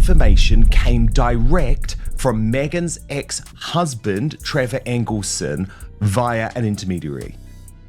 information came direct from Meghan's ex-husband, Trevor Engelson, via an intermediary.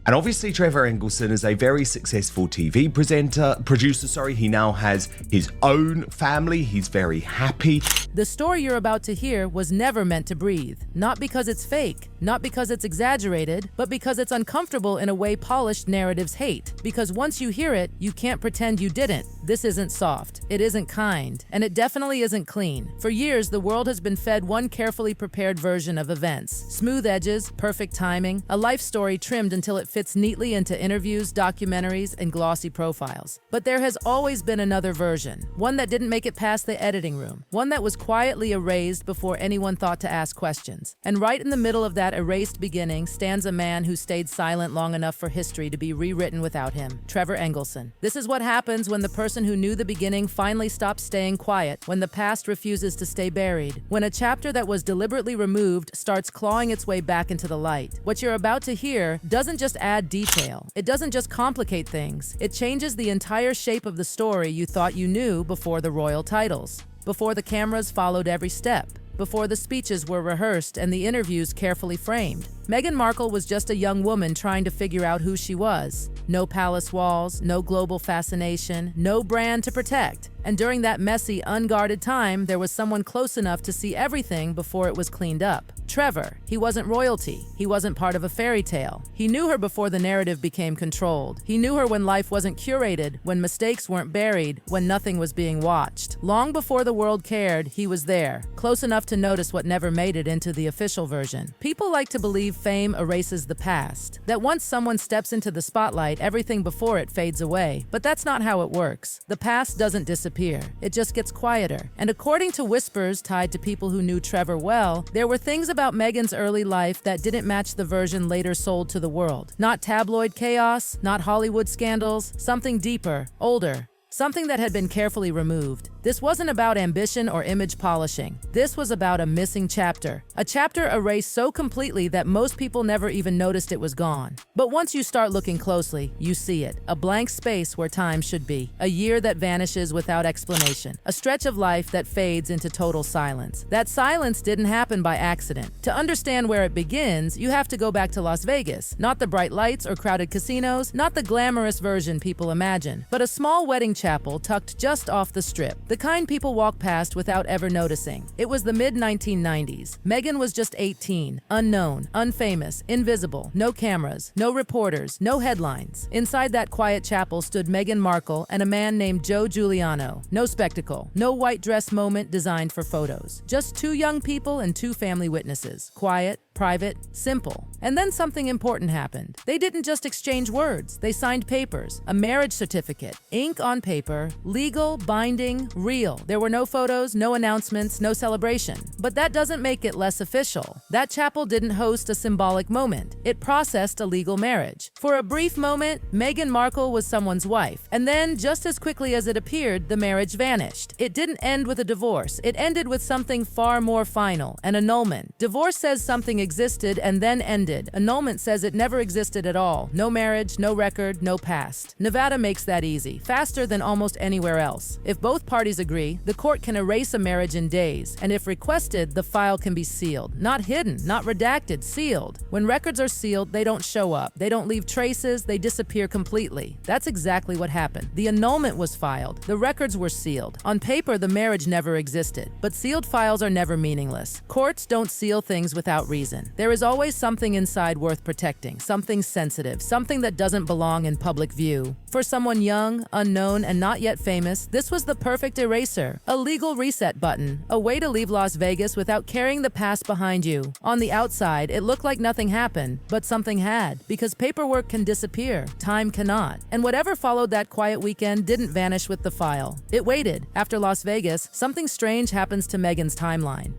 And obviously Trevor Engelson is a very successful TV producer. He now has his own family. He's very happy. The story you're about to hear was never meant to breathe. Not because it's fake, not because it's exaggerated, but because it's uncomfortable in a way polished narratives hate. Because once you hear it, you can't pretend you didn't. This isn't soft, it isn't kind, and it definitely isn't clean. For years, the world has been fed one carefully prepared version of events. Smooth edges, perfect timing, a life story trimmed until it fits neatly into interviews, documentaries, and glossy profiles. But there has always been another version, one that didn't make it past the editing room, one that was quietly erased before anyone thought to ask questions. And right in the middle of that erased beginning stands a man who stayed silent long enough for history to be rewritten without him, Trevor Engelson. This is what happens when the person who knew the beginning finally stops staying quiet, when the past refuses to stay buried, when a chapter that was deliberately removed starts clawing its way back into the light. What you're about to hear doesn't just add detail. It doesn't just complicate things. It changes the entire shape of the story you thought you knew before the royal titles, before the cameras followed every step, before the speeches were rehearsed and the interviews carefully framed. Meghan Markle was just a young woman trying to figure out who she was. No palace walls, no global fascination, no brand to protect. And during that messy, unguarded time, there was someone close enough to see everything before it was cleaned up. Trevor. He wasn't royalty. He wasn't part of a fairy tale. He knew her before the narrative became controlled. He knew her when life wasn't curated, when mistakes weren't buried, when nothing was being watched. Long before the world cared, he was there, close enough to notice what never made it into the official version. People like to believe fame erases the past, that once someone steps into the spotlight, everything before it fades away. But that's not how it works. The past doesn't disappear. It just gets quieter. And according to whispers tied to people who knew Trevor well, there were things about Meghan's early life that didn't match the version later sold to the world. Not tabloid chaos, not Hollywood scandals, something deeper, older. Something that had been carefully removed. This wasn't about ambition or image polishing. This was about a missing chapter. A chapter erased so completely that most people never even noticed it was gone. But once you start looking closely, you see it. A blank space where time should be. A year that vanishes without explanation. A stretch of life that fades into total silence. That silence didn't happen by accident. To understand where it begins, you have to go back to Las Vegas. Not the bright lights or crowded casinos, not the glamorous version people imagine, but a small wedding chapel tucked just off the strip. The kind people walk past without ever noticing. It was the mid-1990s. Meghan was just 18, unknown, unfamous, invisible, no cameras, no reporters, no headlines. Inside that quiet chapel stood Meghan Markle and a man named Joe Giuliano. No spectacle, no white dress moment designed for photos. Just two young people and two family witnesses. Quiet, private, simple. And then something important happened. They didn't just exchange words. They signed papers, a marriage certificate, ink on paper, legal, binding, real. There were no photos, no announcements, no celebration. But that doesn't make it less official. That chapel didn't host a symbolic moment. It processed a legal marriage. For a brief moment, Meghan Markle was someone's wife. And then, just as quickly as it appeared, the marriage vanished. It didn't end with a divorce. It ended with something far more final, an annulment. Divorce says something existed and then ended. Annulment says it never existed at all. No marriage, no record, no past. Nevada makes that easy, faster than almost anywhere else. If both parties agree, the court can erase a marriage in days, and if requested, the file can be sealed. Not hidden, not redacted, sealed. When records are sealed, they don't show up. They don't leave traces, they disappear completely. That's exactly what happened. The annulment was filed. The records were sealed. On paper, the marriage never existed, but sealed files are never meaningless. Courts don't seal things without reason. There is always something inside worth protecting, something sensitive, something that doesn't belong in public view. For someone young, unknown, and not yet famous, this was the perfect eraser, a legal reset button, a way to leave Las Vegas without carrying the past behind you. On the outside, it looked like nothing happened, but something had, because paperwork can disappear, time cannot. And whatever followed that quiet weekend didn't vanish with the file. It waited. After Las Vegas, something strange happens to Meghan's timeline.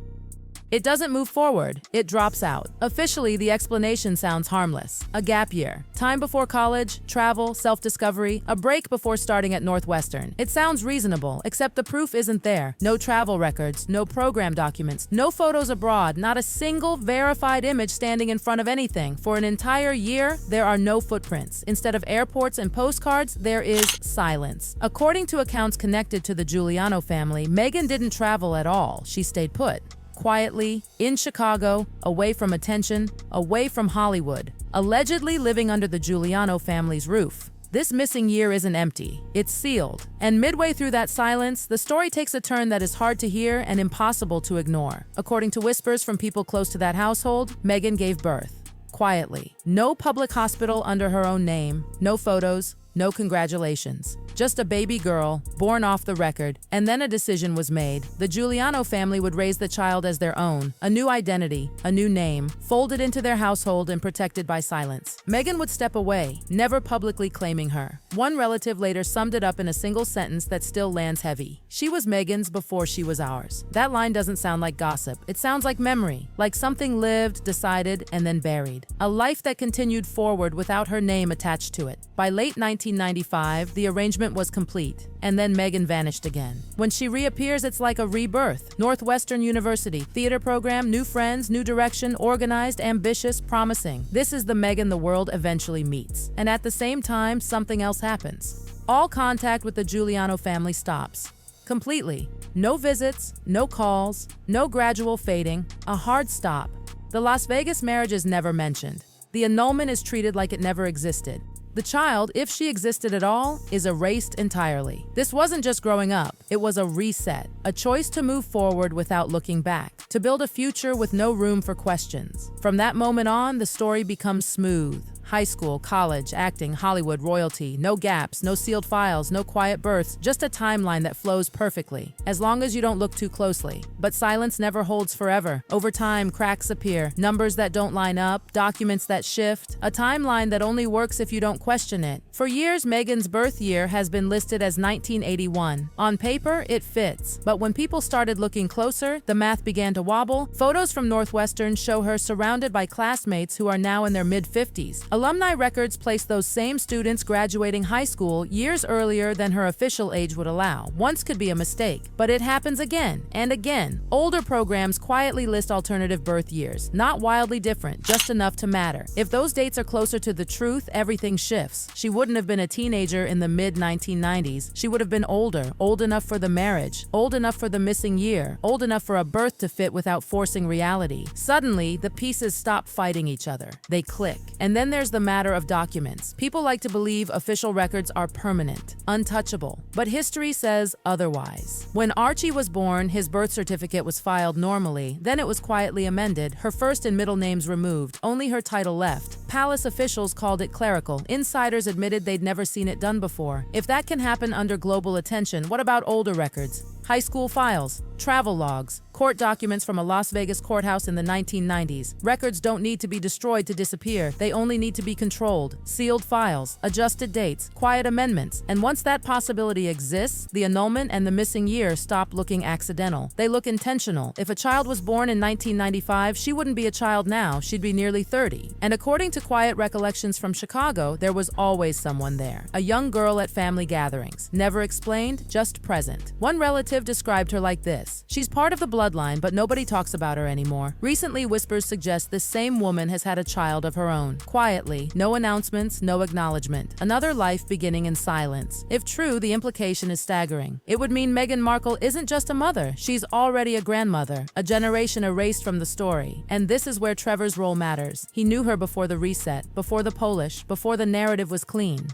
It doesn't move forward, it drops out. Officially, the explanation sounds harmless. A gap year. Time before college, travel, self-discovery, a break before starting at Northwestern. It sounds reasonable, except the proof isn't there. No travel records, no program documents, no photos abroad, not a single verified image standing in front of anything. For an entire year, there are no footprints. Instead of airports and postcards, there is silence. According to accounts connected to the Giuliano family, Meghan didn't travel at all. She stayed put. Quietly, in Chicago, away from attention, away from Hollywood, allegedly living under the Giuliano family's roof. This missing year isn't empty, it's sealed. And midway through that silence, the story takes a turn that is hard to hear and impossible to ignore. According to whispers from people close to that household, Meghan gave birth. Quietly. No public hospital under her own name, no photos, no congratulations. Just a baby girl, born off the record, and then a decision was made. The Giuliano family would raise the child as their own, a new identity, a new name, folded into their household and protected by silence. Meghan would step away, never publicly claiming her. One relative later summed it up in a single sentence that still lands heavy. She was Meghan's before she was ours. That line doesn't sound like gossip. It sounds like memory, like something lived, decided, and then buried. A life that continued forward without her name attached to it. By late 1995, the arrangement was complete, and then Meghan vanished again. When she reappears, it's like a rebirth. Northwestern University, theater program, new friends, new direction, organized, ambitious, promising. This is the Meghan the world eventually meets. And at the same time, something else happens. All contact with the Giuliano family stops. Completely. No visits, no calls, no gradual fading, a hard stop. The Las Vegas marriage is never mentioned. The annulment is treated like it never existed. The child, if she existed at all, is erased entirely. This wasn't just growing up, it was a reset, a choice to move forward without looking back, to build a future with no room for questions. From that moment on, the story becomes smooth. High school, college, acting, Hollywood, royalty, no gaps, no sealed files, no quiet births, just a timeline that flows perfectly, as long as you don't look too closely. But silence never holds forever. Over time, cracks appear, numbers that don't line up, documents that shift, a timeline that only works if you don't question it. For years, Meghan's birth year has been listed as 1981. On paper, it fits. But when people started looking closer, the math began to wobble. Photos from Northwestern show her surrounded by classmates who are now in their mid-50s. Alumni records place those same students graduating high school years earlier than her official age would allow. Once could be a mistake, but it happens again and again. Older programs quietly list alternative birth years, not wildly different, just enough to matter. If those dates are closer to the truth, everything shifts. She wouldn't have been a teenager in the mid-1990s. She would have been older, old enough for the marriage, old enough for the missing year, old enough for a birth to fit without forcing reality. Suddenly, the pieces stop fighting each other. They click. And then there's the matter of documents. People like to believe official records are permanent, untouchable, but history says otherwise. When Archie was born, his birth certificate was filed normally, then it was quietly amended, her first and middle names removed, only her title left. Palace officials called it clerical. Insiders admitted they'd never seen it done before. If that can happen under global attention, what about older records? High school files, travel logs, court documents from a Las Vegas courthouse in the 1990s. Records don't need to be destroyed to disappear. They only need to be controlled. Sealed files, adjusted dates, quiet amendments. And once that possibility exists, the annulment and the missing year stop looking accidental. They look intentional. If a child was born in 1995, she wouldn't be a child now. She'd be nearly 30. And according to quiet recollections from Chicago, there was always someone there. A young girl at family gatherings. Never explained, just present. One relative described her like this: she's part of the bloodline, but nobody talks about her anymore. Recently, whispers suggest this same woman has had a child of her own. Quietly, no announcements, no acknowledgement. Another life beginning in silence. If true, the implication is staggering. It would mean Meghan Markle isn't just a mother, she's already a grandmother, a generation erased from the story. And this is where Trevor's role matters. He knew her before the reset, before the Polish, before the narrative was clean.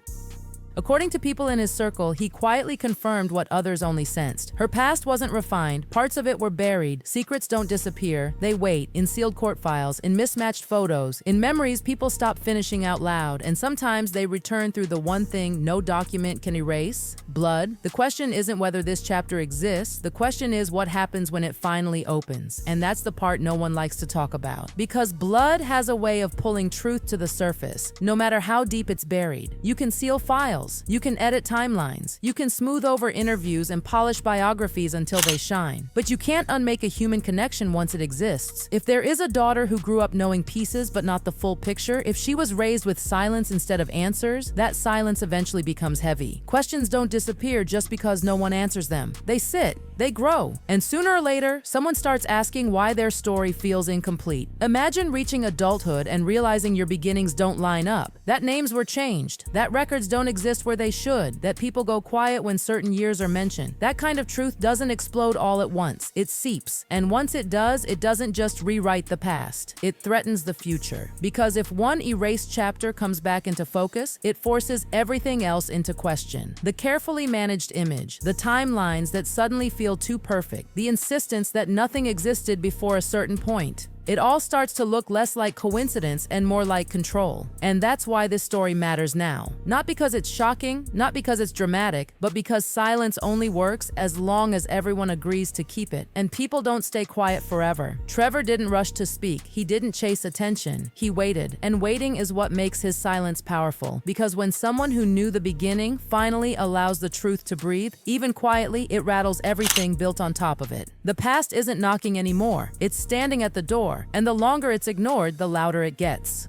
According to people in his circle, he quietly confirmed what others only sensed. Her past wasn't refined, parts of it were buried. Secrets don't disappear, they wait, in sealed court files, in mismatched photos. In memories people stop finishing out loud, and sometimes they return through the one thing no document can erase: blood. The question isn't whether this chapter exists, the question is what happens when it finally opens. And that's the part no one likes to talk about. Because blood has a way of pulling truth to the surface, no matter how deep it's buried. You can seal files, details. You can edit timelines. You can smooth over interviews and polish biographies until they shine. But you can't unmake a human connection once it exists. If there is a daughter who grew up knowing pieces but not the full picture, if she was raised with silence instead of answers, that silence eventually becomes heavy. Questions don't disappear just because no one answers them. They sit, they grow, and sooner or later, someone starts asking why their story feels incomplete. Imagine reaching adulthood and realizing your beginnings don't line up, that names were changed, that records don't exist where they should, that people go quiet when certain years are mentioned. That kind of truth doesn't explode all at once. It seeps, and once it does, it doesn't just rewrite the past. It threatens the future. Because if one erased chapter comes back into focus, it forces everything else into question. The carefully managed image, the timelines that suddenly feel too perfect, the insistence that nothing existed before a certain point. It all starts to look less like coincidence and more like control. And that's why this story matters now. Not because it's shocking, not because it's dramatic, but because silence only works as long as everyone agrees to keep it. And people don't stay quiet forever. Trevor didn't rush to speak. He didn't chase attention. He waited. And waiting is what makes his silence powerful. Because when someone who knew the beginning finally allows the truth to breathe, even quietly, it rattles everything built on top of it. The past isn't knocking anymore. It's standing at the door. And the longer it's ignored, the louder it gets.